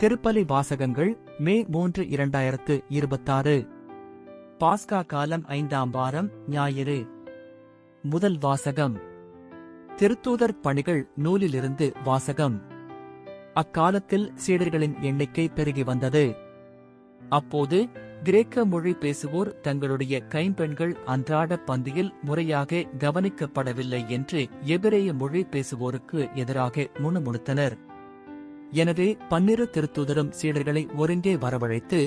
திருப்பலி வாசகங்கள் மே 3 2026. பாஸ்கா காலம் 5ஆம் வாரம் ஞாயிறு. முதல் வாசகம் திருத்தூதர் பணிகள் நூலிலிருந்து வாசகம். அக்காலத்தில் சீடர்களின் எண்ணிக்கை பெருகி வந்தது. அப்போது கிரேக்க மொழி பேசுவோர் தங்களுடைய கைம்பெண்கள் அன்றாட பந்தியில் முறையாக கவனிக்கப்படவில்லை என்று எபிரேய மொழி பேசுவோருக்கு எதிராக முணுமுணுத்தனர். எனவே 12 திருத்தூதரும் சீடர்களை ஒருங்கே வரவழைத்து,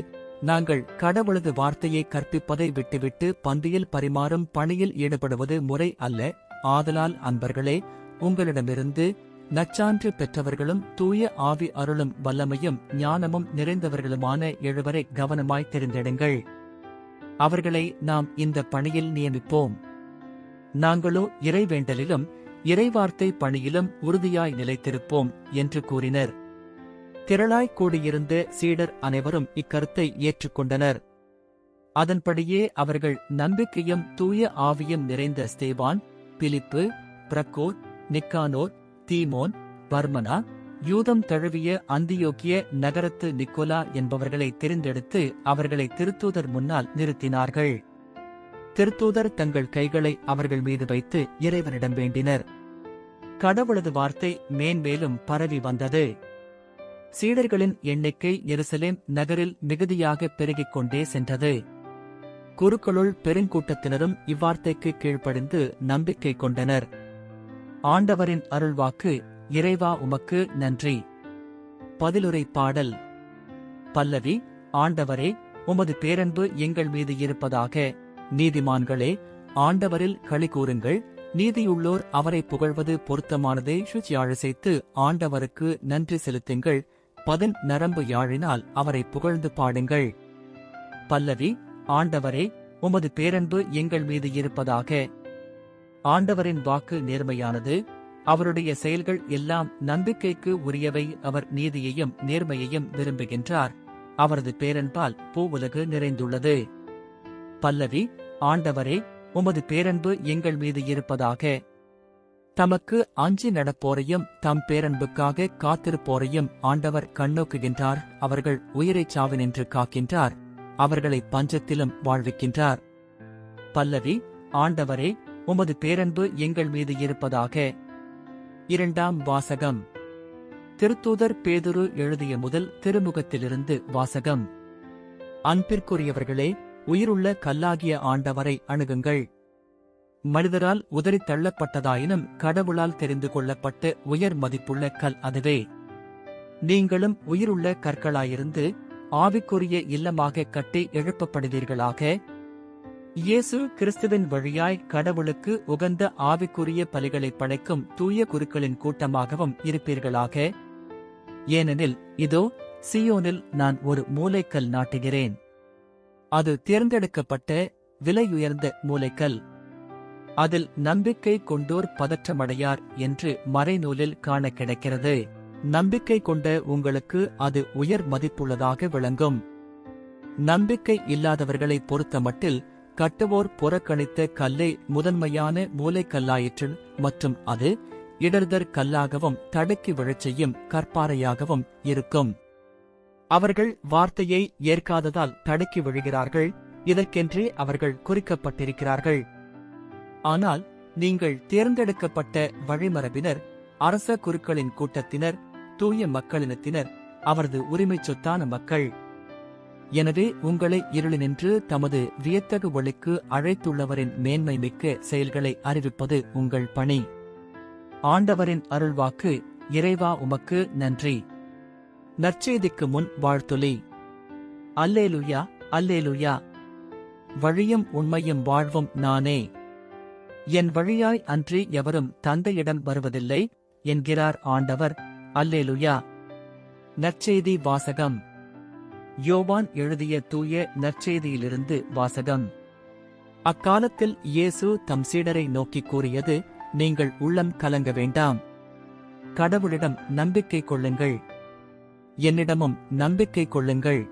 நாங்கள் கடவுளது வார்த்தையை கற்பிப்பதை விட்டுவிட்டு பந்தியில் பரிமாறும் பணியில் ஈடுபடுவது முறை அல்ல. ஆதலால் அன்பர்களே, உங்களிடமிருந்து நற்சான்று பெற்றவர்களும் தூய ஆவி அருளும் வல்லமையும் ஞானமும் நிறைந்தவர்களுமான 7 கவனமாய் தெரிந்தெடுங்கள். அவர்களை நாம் இந்த பணியில் நியமிப்போம். நாங்களோ இறைவேண்டலிலும் இறைவார்த்தை பணியிலும் உறுதியாய் நிலைத்திருப்போம் என்று கூறினர். திரளாய் கூடியிருந்த சீடர் அனைவரும் இக்கருத்தை ஏற்றுக்கொண்டனர். அதன்படியே அவர்கள் நம்பிக்கையும் தூய ஆவியும் நிறைந்த ஸ்தேவான், பிலிப்பு, பிரக்கோர், நிக்கானோர், தீமோன், பர்மனா, யூதம் தழுவிய அந்தியோக்கிய நகரத்து நிக்கோலா என்பவர்களை தெரிந்தெடுத்து அவர்களை திருத்தூதர் முன்னால் நிறுத்தினார்கள். திருத்தூதர் தங்கள் கைகளை அவர்கள் மீது வைத்து இறைவனிடம் வேண்டினர். கடவுளது வார்த்தை மேன்மேலும் பரவி வந்தது. சீடர்களின் எண்ணிக்கை எருசலேம் நகரில் மிகுதியாக பெருகிக் கொண்டே சென்றது. குருக்களுள் பெருங்கூட்டத்தினரும் இவ்வார்த்தைக்கு கீழ்ப்படிந்து நம்பிக்கை கொண்டனர். ஆண்டவரின் அருள்வாக்கு. இறைவா உமக்கு நன்றி. பதிலுரை பாடல். பல்லவி. ஆண்டவரே, உமது பேரன்பு எங்கள் மீது இருப்பதாக. நீதிமான்களே, ஆண்டவரில் களி கூறுங்கள். நீதியுள்ளோர் அவரை புகழ்வது பொருத்தமானதை சுச்சியாழசைத்து ஆண்டவருக்கு நன்றி செலுத்துங்கள். நரம்பு யாழினால் அவரை புகழ்ந்து பாடுங்கள். பல்லவி. ஆண்டவரே, உமது பேரன்பு எங்கள் மீது இருப்பதாக. ஆண்டவரின் வாக்கு நேர்மையானது. அவருடைய செயல்கள் எல்லாம் நம்பிக்கைக்கு உரியவை. அவர் நீதியையும் நேர்மையையும் விரும்புகின்றார். அவரது பேரன்பால் பூவுலகு நிறைந்துள்ளது. பல்லவி. ஆண்டவரே, உமது பேரன்பு எங்கள் மீது இருப்பதாக. தமக்கு அஞ்சி நடப்போரையும் தம் பேரன்புக்காக காத்திருப்போரையும் ஆண்டவர் கண்ணோக்குகின்றார். அவர்கள் உயிரைச் சாவினின்று காக்கின்றார். அவர்களை பஞ்சத்திலும் வாழ்விக்கின்றார். பல்லவி. ஆண்டவரே, உமது பேரன்பு எங்கள் மீது இருப்பதாக. இரண்டாம் வாசகம். திருத்தூதர் பேதுரு எழுதிய முதல் திருமுகத்திலிருந்து வாசகம். அன்பிற்குரியவர்களே, உயிருள்ள கல்லாகிய ஆண்டவரை அணுகுங்கள். மனிதரால் உதறித் தள்ளப்பட்டதாயினும் கடவுளால் தெரிந்து கொள்ளப்பட்ட உயர் மதிப்புள்ள கல் அதுவே. நீங்களும் உயிருள்ள கற்களாயிருந்து ஆவிக்குரிய இல்லமாக கட்டி எழுப்பப்படுவீர்களாக. இயேசு கிறிஸ்துவின் வழியாய் கடவுளுக்கு உகந்த ஆவிக்குரிய பலிகளை படைக்கும் தூய குருக்களின் கூட்டமாகவும் இருப்பீர்களாக. ஏனெனில் இதோ, சீயோனில் நான் ஒரு மூலைக்கல் நாட்டுகிறேன். அது தேர்ந்தெடுக்கப்பட்ட விலையுயர்ந்த மூலைக்கல். அதில் நம்பிக்கை கொண்டோர் பதற்றமடையார் என்று மறைநூலில் காண கிடைக்கிறது. நம்பிக்கை கொண்ட உங்களுக்கு அது உயர் மதிப்புள்ளதாக விளங்கும். நம்பிக்கை இல்லாதவர்களை பொறுத்தமட்டில் கட்டுவோர் புறக்கணித்த கல்லை முதன்மையான மூலைக்கல்லாயிற்று. மற்றும் அது இடர்தர் கல்லாகவும் தடுக்கி விழச் செய்யும் கற்பாறையாகவும் இருக்கும். அவர்கள் வார்த்தையை ஏற்காததால் தடுக்கி விழுகிறார்கள். இதற்கென்றே அவர்கள் குறிக்கப்பட்டிருக்கிறார்கள். ஆனால் நீங்கள் தேர்ந்தெடுக்கப்பட்ட வழிமரபினர், அரச குருக்களின் கூட்டத்தினர், தூய மக்களினத்தினர், அவரது உரிமைச் சொத்தான மக்கள். எனவே உங்களை இருளினின்று தமது வியத்தகு ஒளிக்கு அழைத்துள்ளவரின் மேன்மை மிக்க செயல்களை அறிவிப்பது உங்கள் பணி. ஆண்டவரின் அருள்வாக்கு. இறைவா உமக்கு நன்றி. நற்செய்திக்கு முன் வாழ்த்துளி. அல்லேலுயா, அல்லேலுயா. வழியும் உண்மையும் வாழ்வும் நானே. என் வழியாய் அன்றி எவரும் தந்தையிடம் வருவதில்லை என்கிறார் ஆண்டவர். அல்லேலுயா. நற்செய்தி வாசகம். யோவான் எழுதிய தூய நற்செய்தியிலிருந்து வாசகம். அக்காலத்தில் இயேசு தம் சீடரை நோக்கி கூறியது, நீங்கள் உள்ளம் கலங்க வேண்டாம். கடவுளிடம் நம்பிக்கை கொள்ளுங்கள். என்னிடமும் நம்பிக்கை கொள்ளுங்கள்.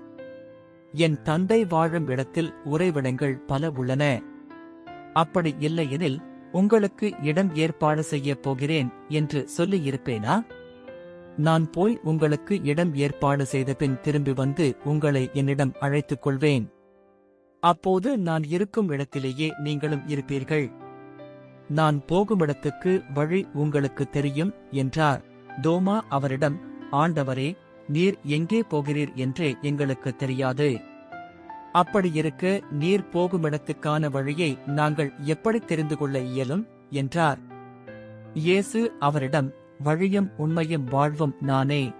என் தந்தை வாழும் இடத்தில் உறைவிடங்கள் பல உள்ளன. அப்படி இல்லையெனில் உங்களுக்கு இடம் ஏற்பாடு செய்யப் போகிறேன் என்று சொல்லியிருப்பேனா? நான் போய் உங்களுக்கு இடம் ஏற்பாடு செய்த பின் திரும்பி வந்து உங்களை என்னிடம் அழைத்துக் கொள்வேன். அப்போது நான் இருக்கும் இடத்திலேயே நீங்களும் இருப்பீர்கள். நான் போகுமிடத்துக்கு வழி உங்களுக்கு தெரியும் என்றார். தோமா அவரிடம், ஆண்டவரே, நீர் எங்கே போகிறீர் என்றே எங்களுக்கு தெரியாது. அப்படியிருக்க நீர் போகுமிடத்துக்கான வழியை நாங்கள் எப்படி தெரிந்து கொள்ள இயலும் என்றார். இயேசு அவரிடம், வழியும் உண்மையும் வாழ்வும் நானே.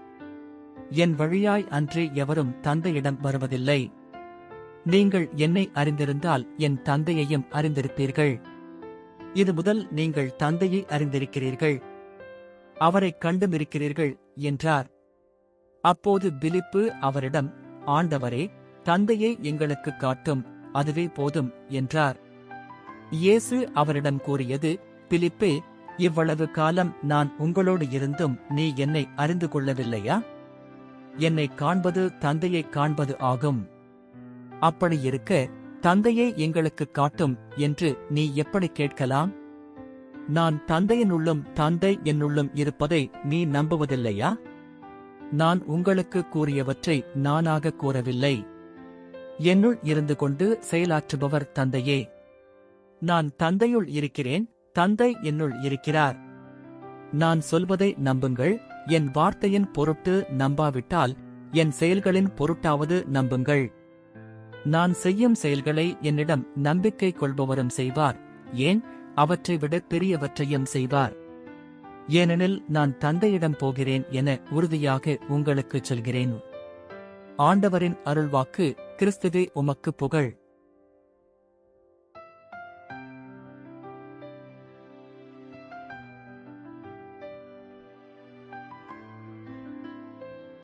என் வழியாய் அன்றி எவரும் தந்தையிடம் வருவதில்லை. நீங்கள் என்னை அறிந்திருந்தால் என் தந்தையையும் அறிந்திருப்பீர்கள். இது முதல் நீங்கள் தந்தையை அறிந்திருக்கிறீர்கள், அவரைக் கண்டுமிருக்கிறீர்கள் என்றார். அப்போது பிலிப்பு அவரிடம், ஆண்டவரே, தந்தையை எங்களுக்கு காட்டும், அதுவே போதும் என்றார். இயேசு அவரிடம் கூறியது, பிலிப்பே, இவ்வளவு காலம் நான் உங்களோடு இருந்தும் நீ என்னை அறிந்து கொள்ளவில்லையா? என்னைக் காண்பது தந்தையைக் காண்பது ஆகும். அப்படியிருக்க, தந்தையை எங்களுக்குக் காட்டும் என்று நீ எப்படி கேட்கலாம்? நான் தந்தையினுள்ளும் தந்தை என்னுள்ளும் இருப்பதை நீ நம்புவதில்லையா? நான் உங்களுக்கு கூறியவற்றை நானாக கூறவில்லை. என்னுள் இருந்து கொண்டு செயலாற்றுபவர் தந்தையே. நான் தந்தையுள் இருக்கிறேன், தந்தை என்னுள் இருக்கிறார். நான் சொல்வதை நம்புங்கள். என் வார்த்தையின் பொருட்டு நம்பாவிட்டால் என் செயல்களின் பொருட்டாவது நம்புங்கள். நான் செய்யும் செயல்களை என்னிடம் நம்பிக்கை கொள்பவரும் செய்வார், ஏன், அவற்றை விட பெரியவற்றையும் செய்வார். ஏனெனில் நான் தந்தையிடம் போகிறேன் என உறுதியாக உங்களுக்குச் சொல்கிறேன். ஆண்டவரின் அருள்வாக்கு. கிறிஸ்துவே உமக்கு புகழ்.